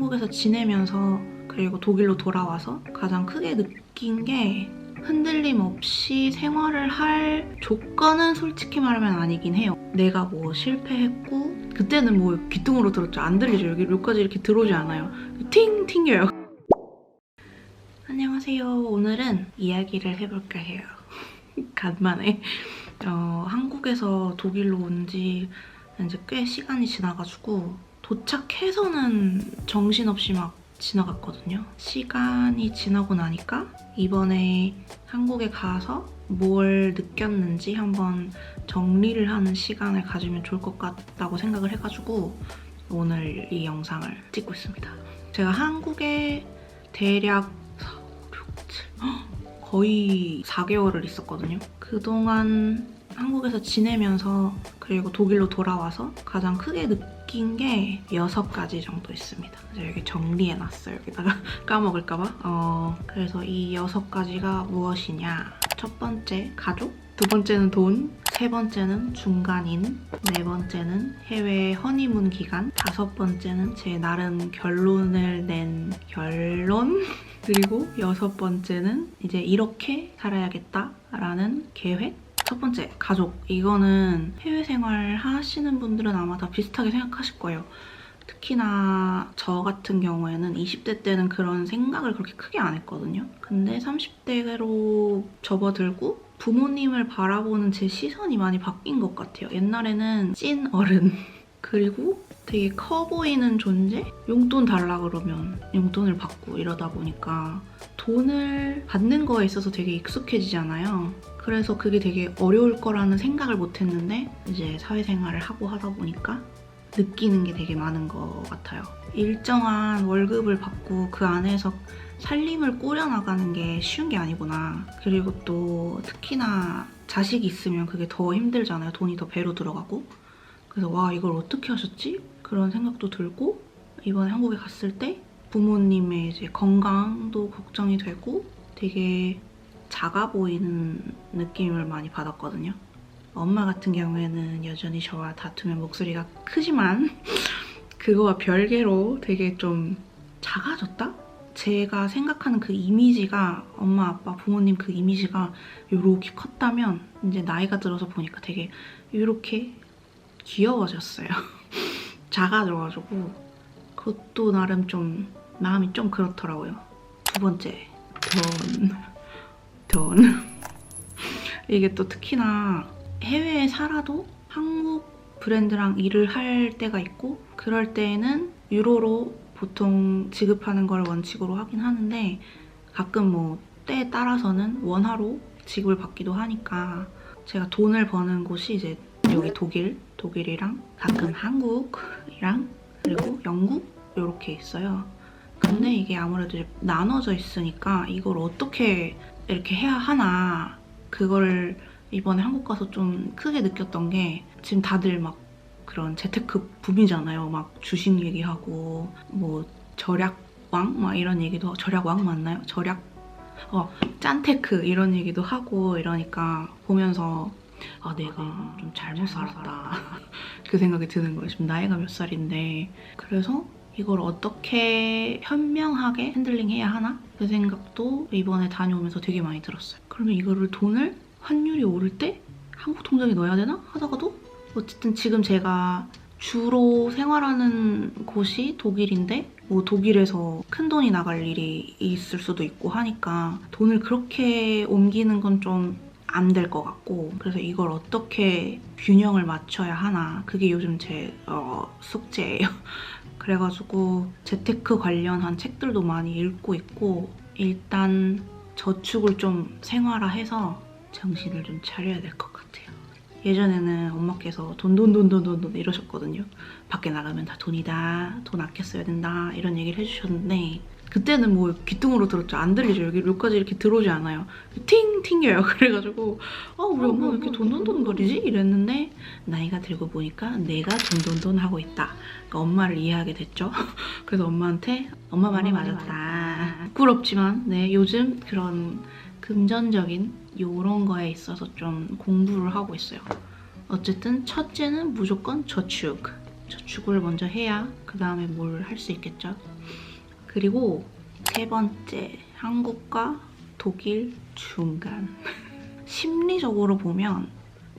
한국에서 지내면서 그리고 독일로 돌아와서 가장 크게 느낀 게 흔들림 없이 생활을 할 조건은 솔직히 말하면 아니긴 해요. 내가 뭐 실패했고 그때는 뭐 귀뚱으로 들었죠. 안 들리죠. 여기까지 이렇게 들어오지 않아요. 팅! 튕겨요. 안녕하세요. 오늘은 이야기를 해볼까 해요. 간만에. 한국에서 독일로 온 지 이제 꽤 시간이 지나가지고 도착해서는 정신없이 막 지나갔거든요. 시간이 지나고 나니까 이번에 한국에 가서 뭘 느꼈는지 한번 정리를 하는 시간을 가지면 좋을 것 같다고 생각을 해가지고 오늘 이 영상을 찍고 있습니다. 제가 한국에 대략 4, 5, 6, 7, 거의 4개월을 있었거든요. 그동안 한국에서 지내면서 그리고 독일로 돌아와서 가장 크게 느낀 게 6가지 정도 있습니다. 제가 여기 정리해놨어요. 여기다가 까먹을까봐. 그래서 이 6가지가 무엇이냐. 첫 번째, 가족. 두 번째는 돈. 세 번째는 중간인. 네 번째는 해외 허니문 기간. 다섯 번째는 제 나름 결론을 낸 결론. 그리고 여섯 번째는 이제 이렇게 살아야겠다라는 계획. 첫 번째, 가족. 이거는 해외 생활 하시는 분들은 아마 다 비슷하게 생각하실 거예요. 특히나 저 같은 경우에는 20대 때는 그런 생각을 그렇게 크게 안 했거든요. 근데 30대로 접어들고 부모님을 바라보는 제 시선이 많이 바뀐 것 같아요. 옛날에는 찐 어른, 그리고 되게 커 보이는 존재? 용돈 달라 그러면 용돈을 받고 이러다 보니까 돈을 받는 거에 있어서 되게 익숙해지잖아요. 그래서 그게 되게 어려울 거라는 생각을 못 했는데 이제 사회생활을 하고 하다 보니까 느끼는 게 되게 많은 것 같아요. 일정한 월급을 받고 그 안에서 살림을 꾸려나가는 게 쉬운 게 아니구나. 그리고 또 특히나 자식이 있으면 그게 더 힘들잖아요. 돈이 더 배로 들어가고. 그래서 와, 이걸 어떻게 하셨지? 그런 생각도 들고, 이번에 한국에 갔을 때 부모님의 이제 건강도 걱정이 되고 되게 작아 보이는 느낌을 많이 받았거든요. 엄마 같은 경우에는 여전히 저와 다투면 목소리가 크지만 그거와 별개로 되게 좀 작아졌다? 제가 생각하는 그 이미지가, 엄마, 아빠, 부모님 그 이미지가 이렇게 컸다면 이제 나이가 들어서 보니까 되게 이렇게 귀여워졌어요. 작아져가지고 그것도 나름 좀 마음이 좀 그렇더라고요. 두 번째, 돈. 이게 또 특히나 해외에 살아도 한국 브랜드랑 일을 할 때가 있고, 그럴 때에는 유로로 보통 지급하는 걸 원칙으로 하긴 하는데 가끔 뭐 때에 따라서는 원화로 지급을 받기도 하니까 제가 돈을 버는 곳이 이제 여기 독일이랑 가끔 한국이랑 그리고 영국 이렇게 있어요. 근데 이게 아무래도 이제 나눠져 있으니까 이걸 어떻게 이렇게 해야 하나, 그걸 이번에 한국 가서 좀 크게 느꼈던 게, 지금 다들 막 그런 재테크 붐이잖아요. 막 주식 얘기하고 뭐 절약왕 막 이런 얘기도, 절약왕 맞나요? 짠테크 이런 얘기도 하고 이러니까 보면서 아, 내가 좀 잘못 살았다. 그 생각이 드는 거예요. 지금 나이가 몇 살인데. 그래서 이걸 어떻게 현명하게 핸들링해야 하나? 그 생각도 이번에 다녀오면서 되게 많이 들었어요. 그러면 이거를 돈을 환율이 오를 때 한국 통장에 넣어야 되나? 하다가도 어쨌든 지금 제가 주로 생활하는 곳이 독일인데 뭐 독일에서 큰 돈이 나갈 일이 있을 수도 있고 하니까 돈을 그렇게 옮기는 건 좀 안 될 것 같고, 그래서 이걸 어떻게 균형을 맞춰야 하나, 그게 요즘 제 숙제예요. 그래가지고 재테크 관련한 책들도 많이 읽고 있고, 일단 저축을 좀 생활화해서 정신을 좀 차려야 될 것 같아요. 예전에는 엄마께서 돈 이러셨거든요. 밖에 나가면 다 돈이다, 돈 아껴 써야 된다 이런 얘기를 해주셨는데 그때는 뭐 귀뚱으로 들었죠. 안 들리죠. 여기까지 이렇게 들어오지 않아요. 팅! 튕겨요. 그래가지고 우리 엄마 왜 이렇게 돈 거리지? 이랬는데 나이가 들고 보니까 내가 돈 하고 있다. 그러니까 엄마를 이해하게 됐죠. 그래서 엄마한테 엄마 말이 맞았다. 부끄럽지만 네, 요즘 그런 금전적인 요런 거에 있어서 좀 공부를 하고 있어요. 어쨌든 첫째는 무조건 저축. 저축을 먼저 해야 그 다음에 뭘 할 수 있겠죠. 그리고 세 번째, 한국과 독일 중간. 심리적으로 보면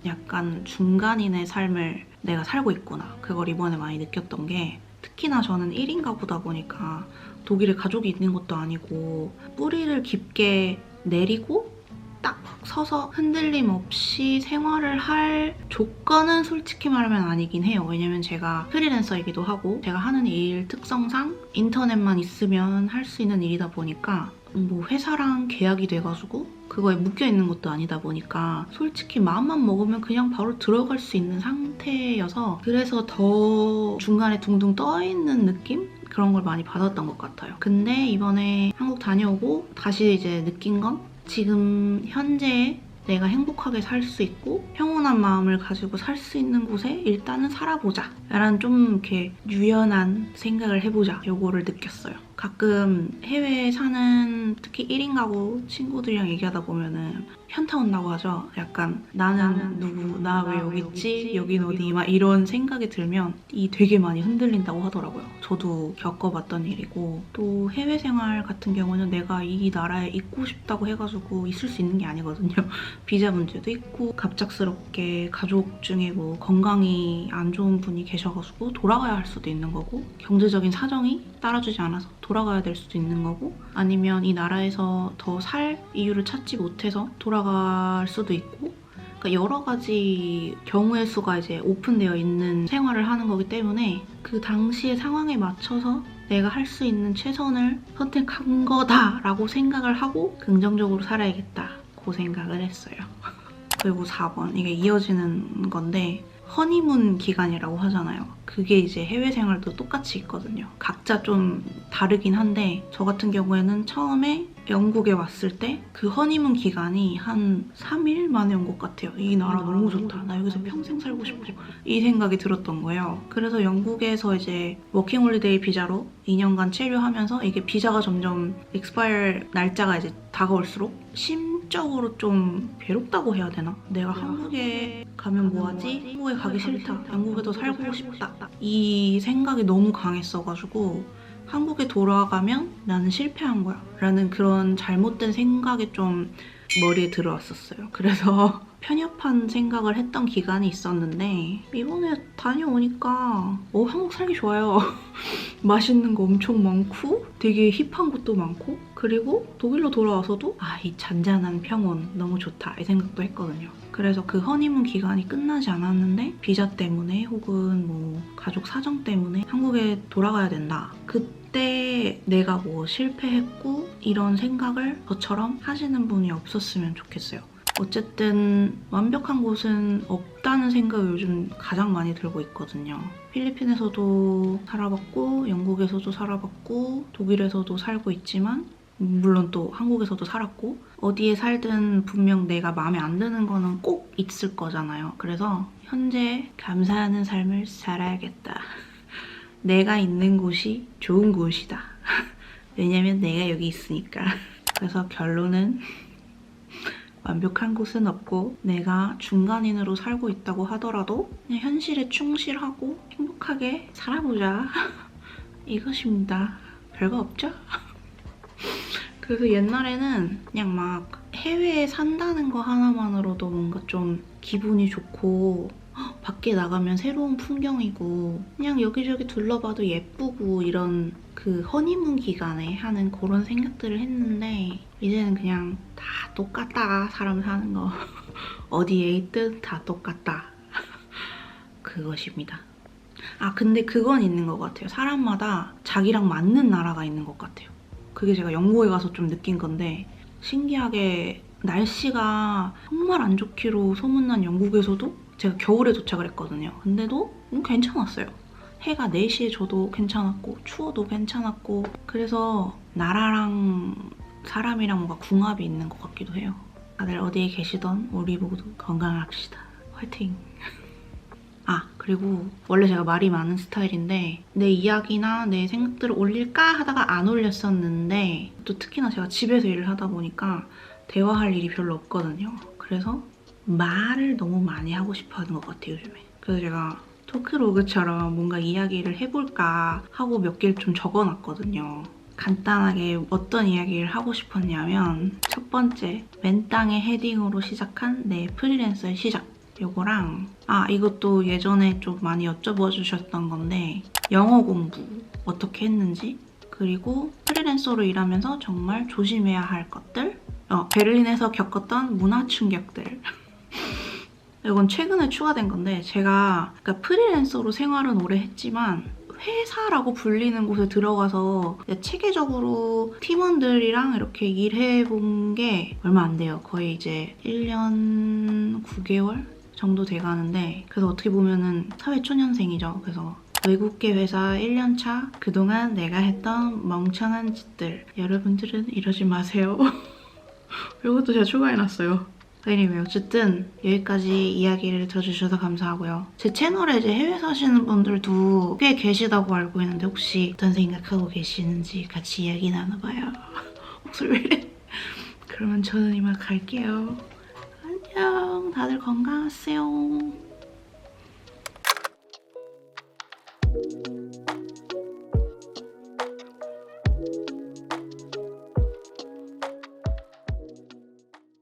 약간 중간인의 삶을 내가 살고 있구나. 그걸 이번에 많이 느꼈던 게, 특히나 저는 1인 가구다 보니까 독일에 가족이 있는 것도 아니고 뿌리를 깊게 내리고 딱 서서 흔들림 없이 생활을 할 조건은 솔직히 말하면 아니긴 해요. 왜냐면 제가 프리랜서이기도 하고 제가 하는 일 특성상 인터넷만 있으면 할 수 있는 일이다 보니까 뭐 회사랑 계약이 돼가지고 그거에 묶여있는 것도 아니다 보니까 솔직히 마음만 먹으면 그냥 바로 들어갈 수 있는 상태여서, 그래서 더 중간에 둥둥 떠있는 느낌? 그런 걸 많이 받았던 것 같아요. 근데 이번에 한국 다녀오고 다시 이제 느낀 건, 지금 현재 내가 행복하게 살 수 있고 평온한 마음을 가지고 살 수 있는 곳에 일단은 살아보자 라는 좀 이렇게 유연한 생각을 해보자, 요거를 느꼈어요. 가끔 해외에 사는 특히 1인 가구 친구들이랑 얘기하다 보면은 현타 온다고 하죠. 약간 나는 누구, 나 왜 여기 있지? 여긴 어디? 막 이런 생각이 들면 이 되게 많이 흔들린다고 하더라고요. 저도 겪어봤던 일이고, 또 해외 생활 같은 경우는 내가 이 나라에 있고 싶다고 해가지고 있을 수 있는 게 아니거든요. 비자 문제도 있고 갑작스럽게 가족 중에 뭐 건강이 안 좋은 분이 계셔가지고 돌아가야 할 수도 있는 거고, 경제적인 사정이 따라주지 않아서 돌아가야 될 수도 있는 거고, 아니면 이 나라에서 더 살 이유를 찾지 못해서 돌아갈 수도 있고, 그러니까 여러 가지 경우의 수가 이제 오픈되어 있는 생활을 하는 거기 때문에 그 당시의 상황에 맞춰서 내가 할 수 있는 최선을 선택한 거다라고 생각을 하고 긍정적으로 살아야겠다고 생각을 했어요. 그리고 4번, 이게 이어지는 건데, 허니문 기간이라고 하잖아요. 그게 이제 해외 생활도 똑같이 있거든요. 각자 좀 다르긴 한데, 저 같은 경우에는 처음에 영국에 왔을 때 그 허니문 기간이 한 3일 만에 온 것 같아요. 이 나라 너무 좋다. 나 여기서 평생 살고 싶어. 이 생각이 들었던 거예요. 그래서 영국에서 이제 워킹홀리데이 비자로 2년간 체류하면서 이게 비자가 점점 익스파이어 날짜가 이제 다가올수록 심적으로 좀 괴롭다고 해야 되나? 내가 한국에 가면 뭐하지? 한국에 가기 싫다. 영국에도 살고 싶다. 이 생각이 너무 강했어가지고 한국에 돌아가면 나는 실패한 거야 라는 그런 잘못된 생각이 좀 머리에 들어왔었어요. 그래서 편협한 생각을 했던 기간이 있었는데, 이번에 다녀오니까 한국 살기 좋아요. 맛있는 거 엄청 많고 되게 힙한 곳도 많고, 그리고 독일로 돌아와서도 이 잔잔한 평온 너무 좋다 이 생각도 했거든요. 그래서 그 허니문 기간이 끝나지 않았는데 비자 때문에 혹은 뭐 가족 사정 때문에 한국에 돌아가야 된다. 그때 내가 뭐 실패했고 이런 생각을 저처럼 하시는 분이 없었으면 좋겠어요. 어쨌든 완벽한 곳은 없다는 생각이 요즘 가장 많이 들고 있거든요. 필리핀에서도 살아봤고 영국에서도 살아봤고 독일에서도 살고 있지만, 물론 또 한국에서도 살았고, 어디에 살든 분명 내가 마음에 안 드는 거는 꼭 있을 거잖아요. 그래서 현재 감사하는 삶을 살아야겠다. 내가 있는 곳이 좋은 곳이다. 왜냐면 내가 여기 있으니까. 그래서 결론은 완벽한 곳은 없고 내가 중간인으로 살고 있다고 하더라도 그냥 현실에 충실하고 행복하게 살아보자. 이것입니다. 별거 없죠? 그래서 옛날에는 그냥 막 해외에 산다는 거 하나만으로도 뭔가 좀 기분이 좋고 밖에 나가면 새로운 풍경이고 그냥 여기저기 둘러봐도 예쁘고 이런 그 허니문 기간에 하는 그런 생각들을 했는데, 이제는 그냥 다 똑같다. 사람 사는 거 어디에 있든 다 똑같다. 그것입니다. 근데 그건 있는 것 같아요. 사람마다 자기랑 맞는 나라가 있는 것 같아요. 그게 제가 영국에 가서 좀 느낀 건데, 신기하게 날씨가 정말 안 좋기로 소문난 영국에서도 제가 겨울에 도착을 했거든요. 근데도 괜찮았어요. 해가 4시에 져도 괜찮았고 추워도 괜찮았고, 그래서 나라랑 사람이랑 뭔가 궁합이 있는 것 같기도 해요. 다들 어디에 계시던 우리 모두 건강합시다. 화이팅! 그리고 원래 제가 말이 많은 스타일인데 내 이야기나 내 생각들을 올릴까 하다가 안 올렸었는데, 또 특히나 제가 집에서 일을 하다 보니까 대화할 일이 별로 없거든요. 그래서 말을 너무 많이 하고 싶어 하는 것 같아요, 요즘에. 그래서 제가 토크로그처럼 뭔가 이야기를 해볼까 하고 몇 개를 좀 적어놨거든요. 간단하게 어떤 이야기를 하고 싶었냐면 첫 번째, 맨 땅에 헤딩으로 시작한 내 프리랜서의 시작. 요거랑 이것도 예전에 좀 많이 여쭤봐 주셨던 건데 영어 공부 어떻게 했는지, 그리고 프리랜서로 일하면서 정말 조심해야 할 것들, 베를린에서 겪었던 문화 충격들. 이건 최근에 추가된 건데 제가 그러니까 프리랜서로 생활은 오래 했지만 회사라고 불리는 곳에 들어가서 체계적으로 팀원들이랑 이렇게 일해본 게 얼마 안 돼요. 거의 이제 1년 9개월 정도 돼가는데, 그래서 어떻게 보면은 사회초년생이죠. 그래서 외국계 회사 1년차, 그동안 내가 했던 멍청한 짓들, 여러분들은 이러지 마세요. 이것도 제가 추가해놨어요. anyway, 어쨌든 여기까지 이야기를 들어주셔서 감사하고요. 제 채널에 이제 해외 사시는 분들도 꽤 계시다고 알고 있는데 혹시 어떤 생각하고 계시는지 같이 이야기 나눠봐요. 목소리 왜 이래? 그러면 저는 이만 갈게요. 안녕. 다들 건강하세요.